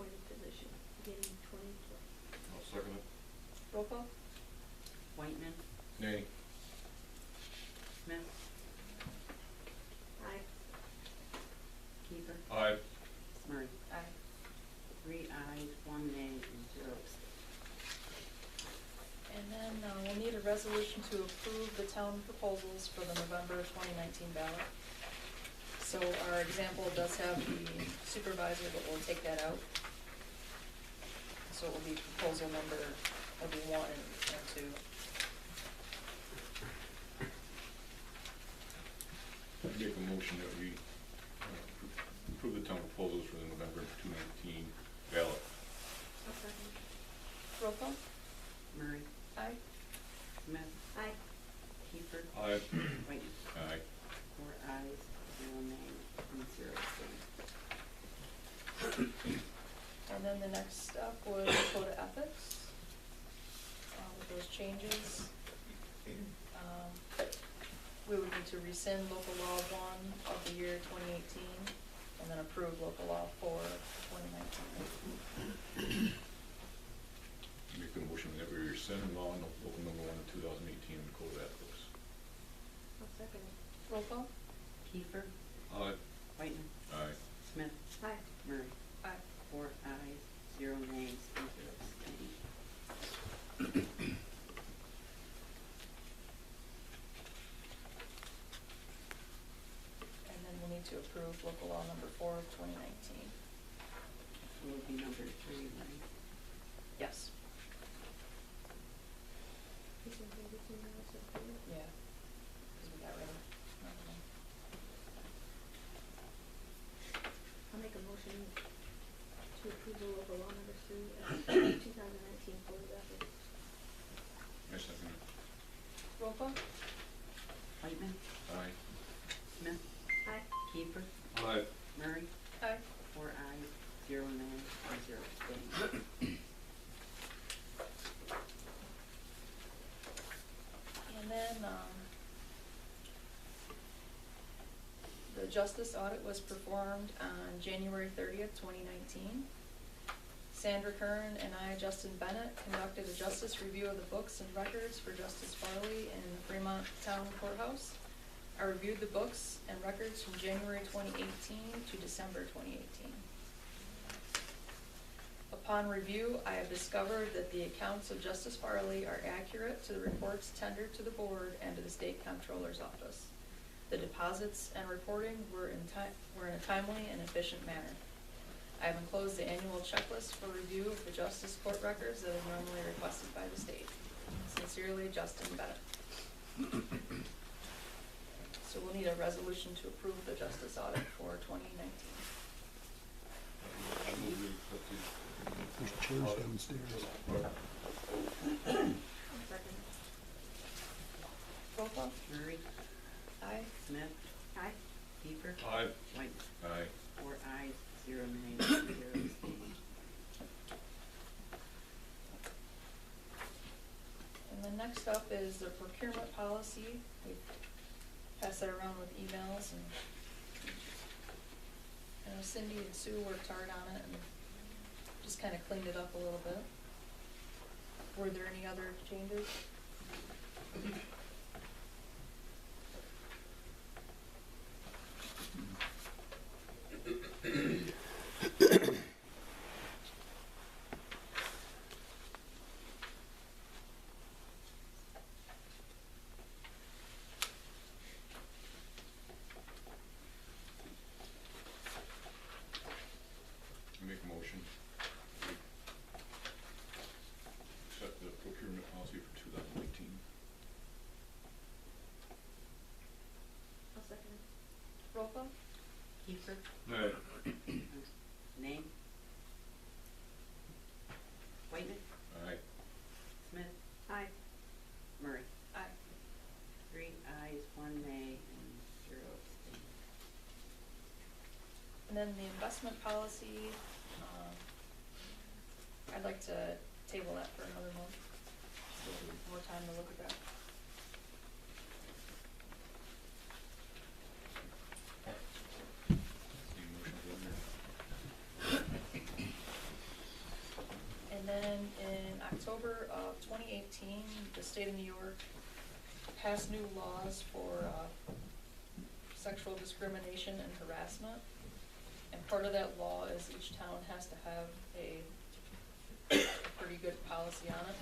appointed position, beginning 2020. I'll second it. Roll call? Whiteman, Nay. Smith, Aye. Keeper, Aye. Murray. Aye. 3 ayes, 1 nay, and 0 abstentions. And then we'll need a resolution to approve the town proposals for the November 2019 ballot. So our example does have the supervisor, but we'll take that out. So it will be proposal number, it'll be 1 and 2. I make a motion that we approve the town proposals for the November 2019 ballot. I'll second. Roll call? Murray, Aye. Smith, Aye. Keeper, Aye. Whiteman. Aye. 4 ayes, 0 nay, and 0 abstentions. And then the next step was code of ethics. With those changes, we would need to rescind local law 1 of the year 2018 and then approve local law 4 of 2019. Make the motion that we rescind law local number 1 of 2018 and code of ethics. I'll second it. Roll call? Keeper, Aye. Whiteman, Aye. Smith, Aye. Murray. Aye. 4 ayes, 0 nays, and 0 abstentions. And then we'll need to approve local law number 4 of 2019. Will be number 3, right? Yes. This is everything else approved. Yeah. Because we got rid of another one. I'll make a motion to approve the local law number 3 of 2019 code of ethics. I second it. Roll call? Whiteman, Aye. Smith, Aye. Keeper, Aye. Murray. Aye. 4 ayes, 0 nays, and 0 abstentions. And then, the justice audit was performed on January 30th, 2019. Sandra Kern and I, Justin Bennett, conducted a justice review of the books and records for Justice Farley in the Fremont Town Courthouse. I reviewed the books and records from January 2018 to December 2018. Upon review, I have discovered that the accounts of Justice Farley are accurate to the reports tendered to the board and to the state comptroller's office. The deposits and reporting were in a timely and efficient manner. I have enclosed the annual checklist for review of the justice court records that is normally requested by the state. Sincerely, Justin Bennett. So we'll need a resolution to approve the justice audit for 2019. I move we accept the There's chairs downstairs. I'll second it. Roll call? Murray, Aye. Smith, Aye. Keeper, Aye. Whiteman. Aye. 4 ayes, 0 nays, and 0 abstentions. And then next up is the procurement policy. We pass that around with emails, and I know Cindy and Sue worked hard on it and just kind of cleaned it up a little bit. Were there any other changes? I make a motion. We accept the procurement policy for 2019. I'll second it. Roll call? Keeper, Aye. name. Whiteman, Aye. Smith, Aye. Murray. Aye. 3 ayes, 1 nay, and 0 abstentions. And then the investment policy, I'd like to table that for another month, so we have more time to look at that. Any motion to adjourn? the state of New York passed new laws for sexual discrimination and harassment. And part of that law is each town has to have a pretty good policy on it.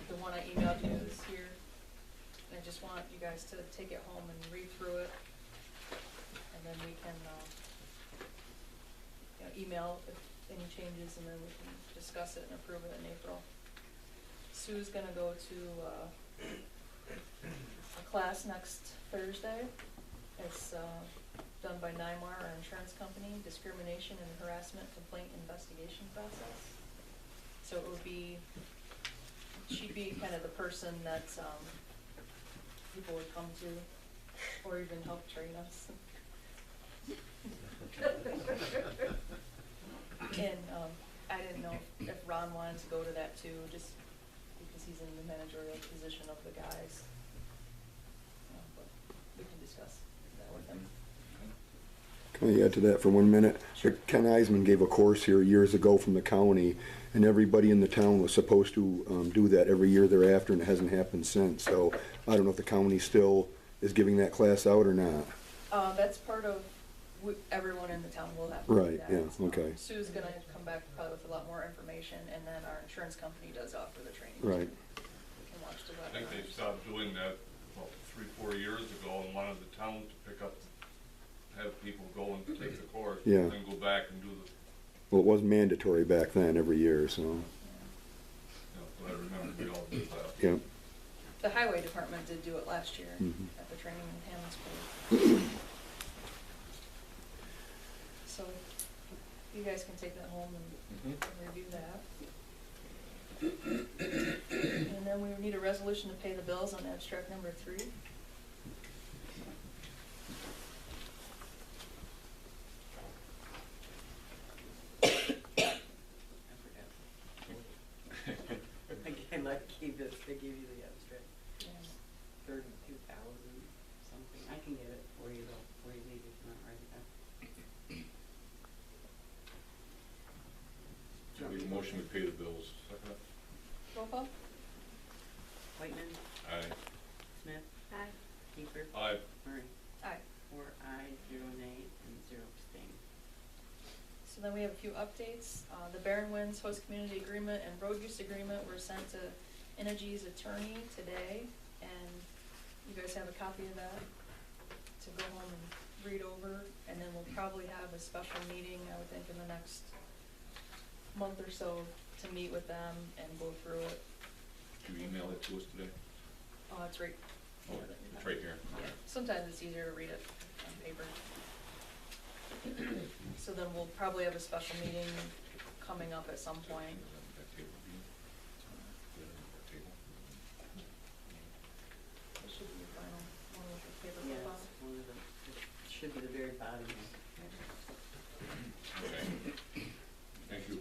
The one I emailed you is here. And I just want you guys to take it home and read through it. And then we can email if any changes, and then we can discuss it and approve it in April. Sue's gonna go to a class next Thursday. It's done by NYMAR, our insurance company, Discrimination and Harassment Complaint Investigation Process. So it would be, she'd be kind of the person that people would come to, or even help train us. And I didn't know if Ron wanted to go to that too, just because he's in the managerial position of the guys. But we can discuss that with him. Can I add to that for 1 minute? Sure. Ken Eisman gave a course here years ago from the county, and everybody in the town was supposed to do that every year thereafter, and it hasn't happened since. So I don't know if the county still is giving that class out or not. That's part of, everyone in the town will have to do Right, that. yeah, okay. Sue's gonna come back probably with a lot more information, and then our insurance company does offer the training. Right. We can watch the I think they webinars. stopped doing that about 3-4 years ago, and wanted the town to pick up, have people go and take the course. Yeah. And then go back and do the, Well, it was mandatory back then every year, so, you know, but I remember we all did that. yeah. The highway department did do it last year Mhm. at the training in Hammond School. So you guys can take that home and review that. And then we need a resolution to pay the bills on abstract number 3. Again, I gave this, they gave you the abstract, And 32,000 something. I can get it for you though, before you leave if you want to write it down. So we have a motion to pay the bills. Second it? roll call? Whitman, Aye. Smith, Aye. Kiefer, Aye. Murray. Aye. 4 ayes, 0 nay, and 0 abstain. So then we have a few updates. The Barren Winds Host Community Agreement and Road Use Agreement were sent to Energi's attorney today, and you guys have a copy of that to go home and read over, and then we'll probably have a special meeting, I would think, in the next month or so to meet with them and go through it. Did you email it to us today? It's right. Oh, it's right here. Yeah. Sometimes it's easier to read it on paper. So then we'll probably have a special meeting coming up at some point. That table, do you? That table? This should be your final one with your paper Yes, profile. one of them, it should be the very bottom one. Okay. Thank you.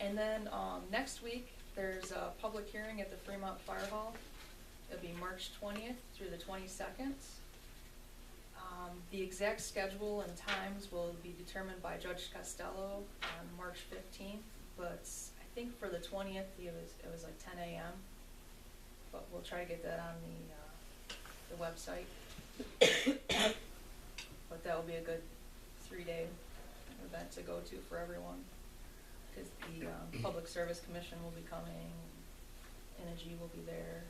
And then, next week, there's a public hearing at the Fremont Fire Hall. It'll be March 20th through the 22nd. The exact schedule and times will be determined by Judge Costello on March 15th, but I think for the 20th, it was like 10 a.m. But we'll try to get that on the website. But that will be a good 3-day event to go to for everyone, because the Public Service Commission will be coming, Energy will be there.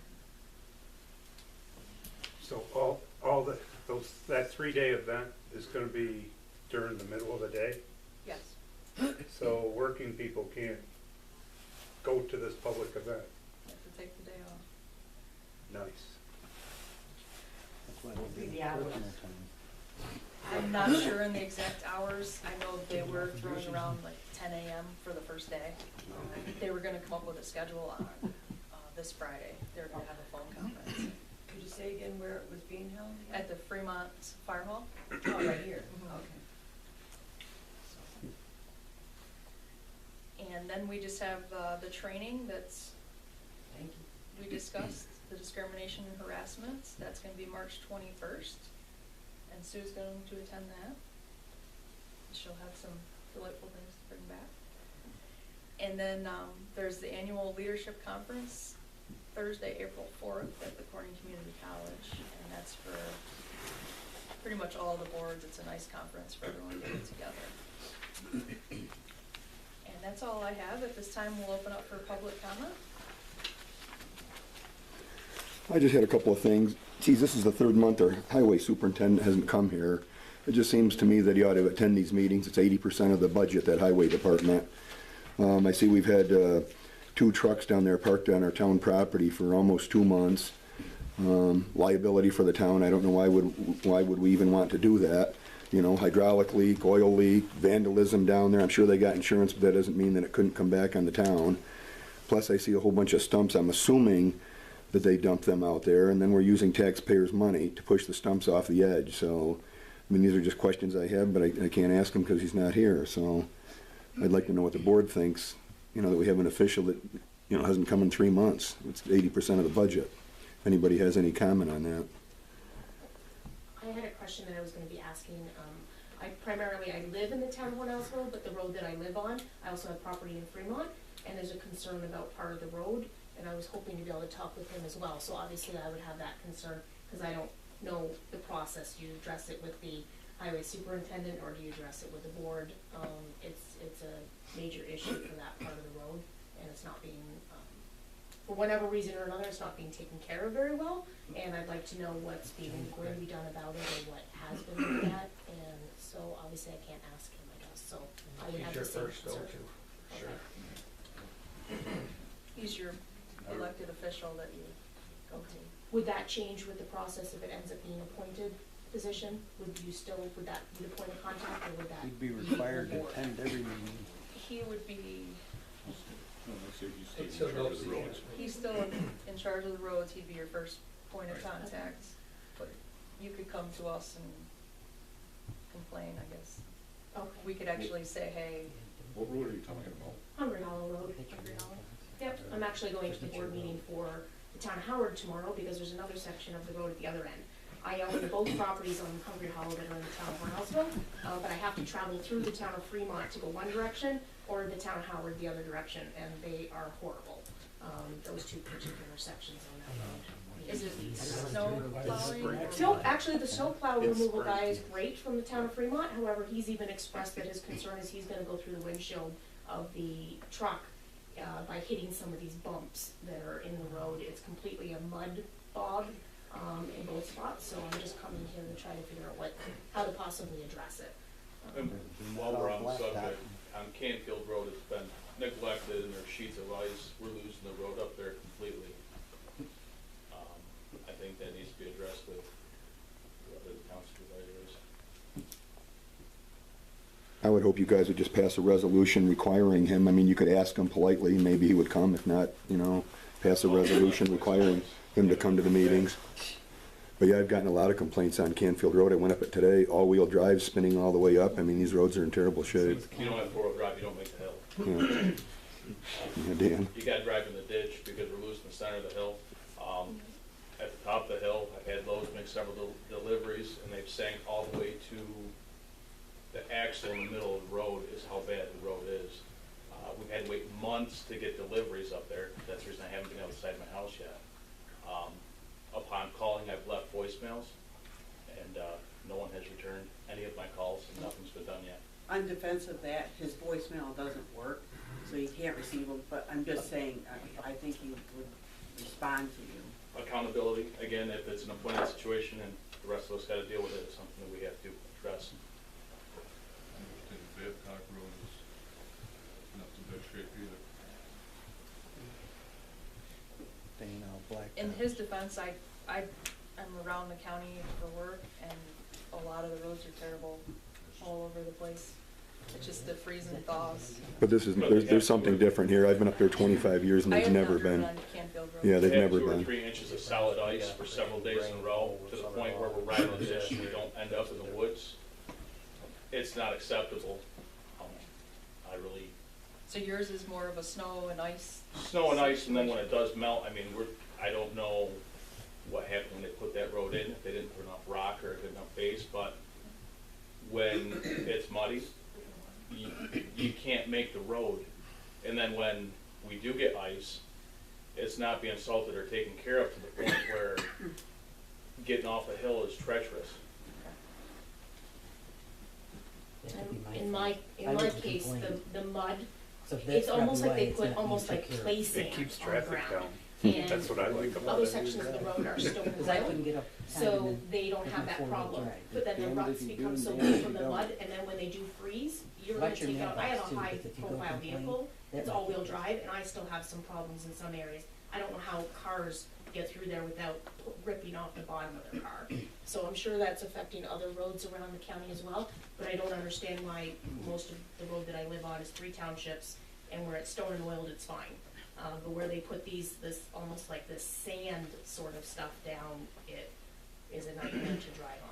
So that 3-day event is gonna be during the middle of the day? Yes. So working people can't go to this public event? You have to take the day off. Nice. What will be the hours? I'm not sure in the exact hours. I know they were throwing around like 10 a.m. for the first day. They were gonna come up with a schedule on this Friday. They were gonna have a phone conference Could you say again where it was being held? at the Fremont Fire Hall. Oh, right here, Mhm. okay. And then we just have the training that's, Thank you. we discussed, the discrimination and harassment. That's gonna be March 21st. And Sue's going to attend that. She'll have some delightful things to bring back. And then, there's the annual leadership conference, Thursday, April 4th at the Corning Community College, and that's for pretty much all the boards. It's a nice conference for everyone to get together. And that's all I have. At this time, we'll open up for public comment. I just had a couple of things. Geez, this is the third month our highway superintendent hasn't come here. It just seems to me that he ought to attend these meetings. It's 80% of the budget, that highway department. I see we've had 2 trucks down there parked on our town property for almost 2 months. Liability for the town. I don't know why would we even want to do that. You know, hydraulic leak, oil leak, vandalism down there. I'm sure they got insurance, but that doesn't mean that it couldn't come back on the town. Plus, I see a whole bunch of stumps. I'm assuming that they dumped them out there, and then we're using taxpayers' money to push the stumps off the edge. So, I mean, these are just questions I have, but I can't ask him because he's not here. So, I'd like to know what the board thinks. You know, that we have an official that, you know, hasn't come in 3 months. It's 80% of the budget. If anybody has any comment on that. I had a question that I was gonna be asking. I live in the town of Hornellsville, but the road that I live on, I also have property in Fremont, and there's a concern about part of the road, and I was hoping to be able to talk with him as well. So obviously I would have that concern, because I don't know the process. Do you address it with the highway superintendent, or do you address it with the board? It's a major issue for that part of the road, and it's not being, for whatever reason or another, it's not being taken care of very well, and I'd like to know what's going to be done about it, or what has been looked at, and so obviously I can't ask him, I guess, so I would have the same concern. Okay. He's your elected official that you go to. Would that change with the process if it ends up being appointed position? Would that be the point of contact, or would that? He'd be the required to board? attend every meeting. He would be, No, I say he's still in charge of the roads. he's still in charge of the roads. He'd be your first point of contact. But you could come to us and complain, I guess. Okay. We could actually say, hey, What road are you talking about? Hungry Hollow Road. Yep, I'm actually going to the board meeting for the town of Howard tomorrow, because there's another section of the road at the other end. I own both properties on Hungry Hollow that are in the town of Hornellsville, but I have to travel through the town of Fremont to go one direction, or the town of Howard the other direction, and they are horrible, those 2 particular sections on that road. is it snow plowing? So, actually, the snowplow removal guy is great from the town of Fremont. However, he's even expressed that his concern is he's gonna go through the windshield of the truck by hitting some of these bumps that are in the road. It's completely a mud bog in both spots, so I'm just coming here to try to figure out how to possibly address it. And while we're on the subject, on Canfield Road, it's been neglected and there's sheets of ice. We're losing the road up there completely. I think that needs to be addressed with whoever the town supervisor is. I would hope you guys would just pass a resolution requiring him. I mean, you could ask him politely, maybe he would come. If not, you know, pass a resolution requiring him to come to the meetings. But yeah, I've gotten a lot of complaints on Canfield Road. I went up it today, all-wheel drive, spinning all the way up. I mean, these roads are in terrible shape. You don't have 4-wheel drive, you don't make the hill. Yeah. Yeah, Dan. You gotta drive in the ditch because we're losing the center of the hill. At the top of the hill, I've had Lowe's make several deliveries, and they've sank all the way to the axle in the middle of the road is how bad the road is. We've had to wait months to get deliveries up there. That's the reason I haven't been outside my house yet. Upon calling, I've left voicemails, and no one has returned any of my calls, and nothing's been done yet. On defense of that, his voicemail doesn't work, so you can't receive them, but I'm just saying, I think he would respond to you. Accountability, again, if it's an appointed situation and the rest of us gotta deal with it, it's something that we have to address. Babcock Road is not in good shape either. In his defense, I'm around the county for work, and a lot of the roads are terrible all over the place. It's just the freeze and thaws. But there's something different here. I've been up there 25 years and I there's have never driven been. on Canfield Road. Yeah, they've We have never 2 or been. 3 inches of solid ice for several days in a row, to the point where we're riding the ditch and we don't end up in the woods. It's not acceptable. I really, So yours is more of a snow and ice? snow and ice, and then when it does melt, I mean, I don't know what happened when they put that road in, if they didn't put enough rock or a good enough base, but when it's muddy, you can't make the road And then when we do get ice, it's not being salted or taken care of to the point where getting off a hill is treacherous. That would be In thing. my, I in my wouldn't case, complain. the mud, So that's it's almost probably like they why it's put not being almost like took care of. clay sand It keeps on the traffic ground. down. And That's what I like about other it. sections of the road are stone and Cause I couldn't oil, get up. so they don't have that four-wheel problem. drive. But then the Damned ruts if you become do, so damned big if from you the don't. mud, and then when they do freeze, you're gonna Watch your take out, I have mailbox, a too, high because if you go profile complain, vehicle, that it's might all-wheel be- drive, and I still have some problems in some areas. I don't know how cars get through there without ripping off the bottom of their car. So I'm sure that's affecting other roads around the county as well, but I don't understand why most of the road that I live on is 3 townships, and where it's stone and oiled, it's fine. But where they put this almost like this sand sort of stuff down, it is a nightmare to drive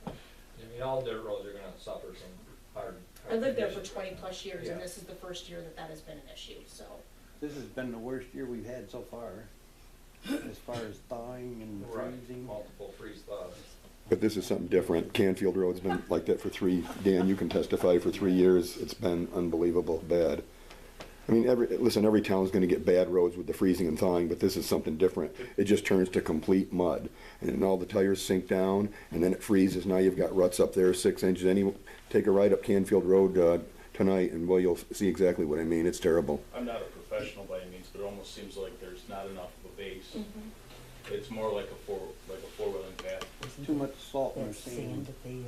on. I mean, all dirt roads are gonna suffer some hard. I lived there for conditions, 20-plus years, and Yeah. this is the first year that has been an issue, so. This has been the worst year we've had so far, as far as thawing and Right, freezing. multiple freeze thaws. But this is something different. Canfield Road's been like that for Dan, you can testify, for 3 years. It's been unbelievable bad. I mean, every town's gonna get bad roads with the freezing and thawing, but this is something different. It just turns to complete mud, and then all the tires sink down, and then it freezes. Now you've got ruts up there 6 inches. Take a ride up Canfield Road tonight, and well, you'll see exactly what I mean. It's terrible. I'm not a professional by any means, but it almost seems like there's not enough of a base. It's more like a four-wheeling path. Isn't Too that- much salt in the that sand sand. that they,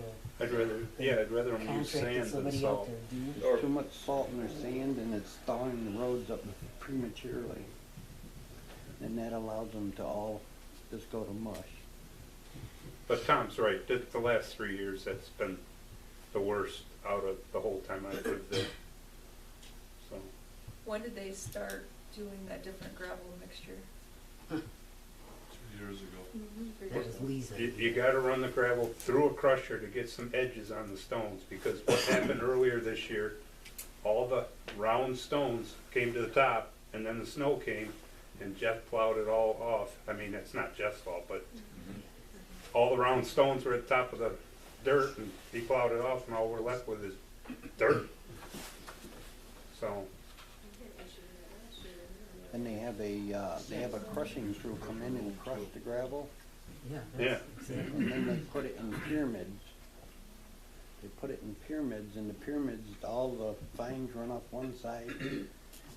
I'd rather them use contracted sand than somebody out salt. there to do? Or- Too much salt in their sand, and it's thawing the roads up prematurely. And that allows them to all just go to mush. But Tom's right, the last 3 years, that's been the worst out of the whole time I've lived there. So, When did they start doing that different gravel mixture? 2 years ago. That was Lisa. you gotta run the gravel through a crusher to get some edges on the stones, because what happened earlier this year, all the round stones came to the top, and then the snow came, and Jeff plowed it all off. I mean, it's not Jeff's fault, but all the round stones were at the top of the dirt, and he plowed it off, and all we're left with is dirt. So, And they have a crushing crew come in and crush the gravel, Yeah. Yeah. that's exactly. and then they put it in pyramids. They put it in pyramids, and the pyramids, all the fines run off one side,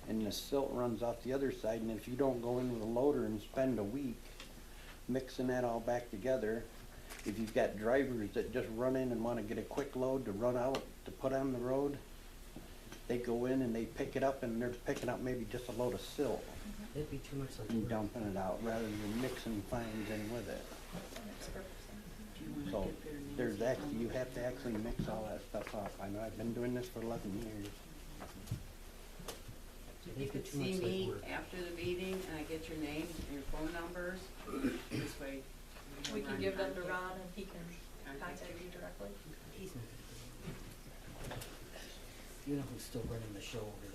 and the silt runs off the other side, and if you don't go in with a loader and spend a week mixing that all back together, if you've got drivers that just run in and wanna get a quick load to run out to put on the road, they go in and they pick it up, and they're picking up maybe just a load of silt That'd be too much like. and dumping it out, rather than mixing fines in with it. That makes perfect sense. Do you wanna So, get their names? there's actually, you have to actually mix all that stuff up. I know, I've been doing this for 11 years. They You could put too much see like me work. after the meeting, and I get your name and your phone numbers, this way. We can give them to Ron and he can Contact contact you directly. He's not gonna do that. You know who's still running the show over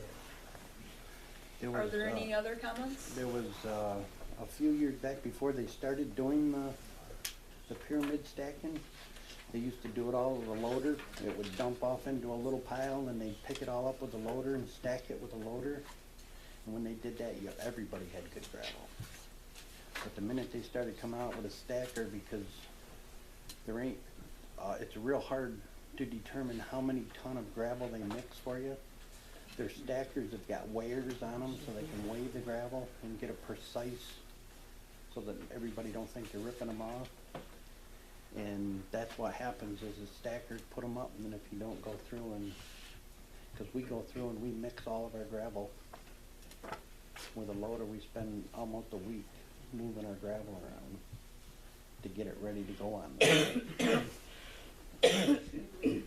there. Are there any other comments? There was, a few years back before they started doing the pyramid stacking, they used to do it all with a loader. It would dump off into a little pile, and they'd pick it all up with a loader and stack it with a loader. And when they did that, everybody had good gravel. But the minute they started coming out with a stacker, because there ain't, it's real hard to determine how many ton of gravel they mix for you. Their stackers have got weighers on them, so they can weigh the gravel and get a precise, so that everybody don't think they're ripping them off. And that's what happens, is the stackers put them up, and then if you don't go through and, because we go through and we mix all of our gravel with a loader, we spend almost a week moving our gravel around to get it ready to go on the road.